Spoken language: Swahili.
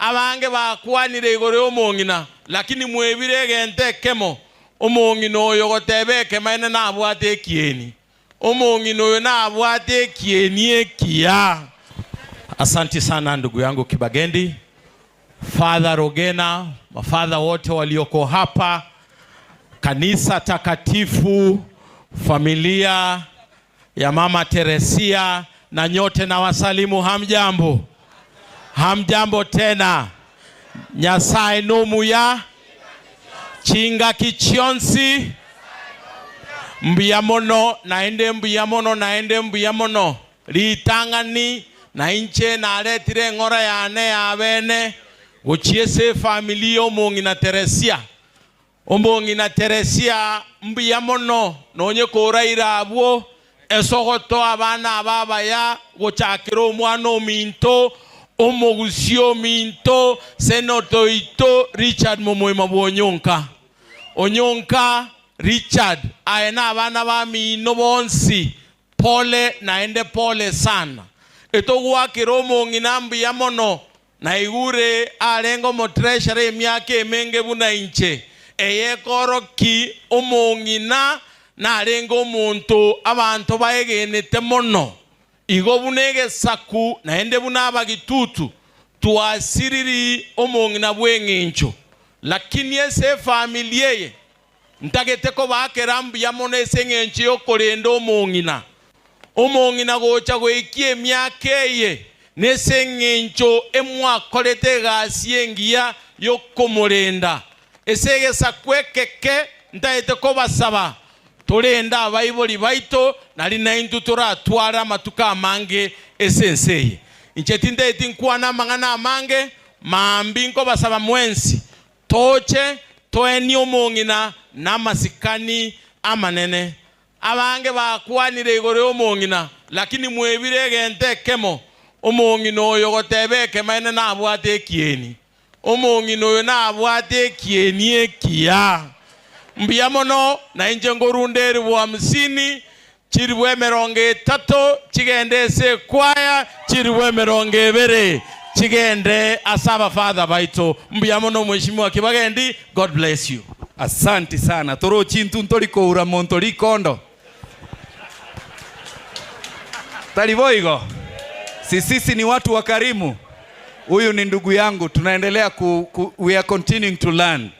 abange bakwanire igore Omongina lakini mwebire gente kemo Omongina oyo gotebeke maine nabwate Ekieni Omongina oyo nabwate Ekieni Ekiya. Asante sana ndugu yangu Kibagendi, Father Rogena, mafadha wote walioko hapa, kanisa takatifu, familia ya Mama Teresia na nyote na wasalimu. Hamjambo? Hamjambo tena. Nyasaye nomuya chinga kichionsi mbiyamono naende mbiyamono litangani na inche na aletire ngora yane ya bene uchiese familia Omongina Teresia. Omongina Teresia mbiyamono nonye koraira abwo esogoto abana ababaya gochakira omwana ominto omogusio minto senoto ito Richard Momoima Bwonyonka Onyonka Richard aena abana ba mino bonsi pole naende pole sana etogwa kiromongina mbiyamono na igure alengo mo treasury emyaka emenge buna inche eyekoroki Omongina na alengo omuntu abantu bayegenete mono igo bunege saku naende buna abagitutu tuasiriri Omongina bwengincho lakini ese familia ye ntageteko bakera mbiyamono ese ngenchi yokorenda Omongina gocha goikie emyaka ye nese ngencho emwakorete gasi engiya yokomorenda esege sakwekeke ntageteko basaba tolenda abayiboli baito nali naintu turatwara matuka amange esenseye inchetinde etinkwana mangana amange mambi nko basaba mwensi toche toeni Omongina namasikani amanene abange bakwanire igore Omongina lakini mwebire gente kemo Omongina oyo gotebeke maine nabwate Ekieni Omongina oyo nabwate Ekieni Ekiya. Mbiyamono na inje ngorunderi bwa 50 chiribwe 30 chigende se kwaya chiribwe 2 chigende asaba father baito. Mbiyamono mheshimiwa Kibagendi, God bless you. Asante sana toro chintu ntoliko ura montoli kondo talivoigo sisi ni watu wakarimu. Huyu ni ndugu yangu, tunaendelea we are continuing to learn.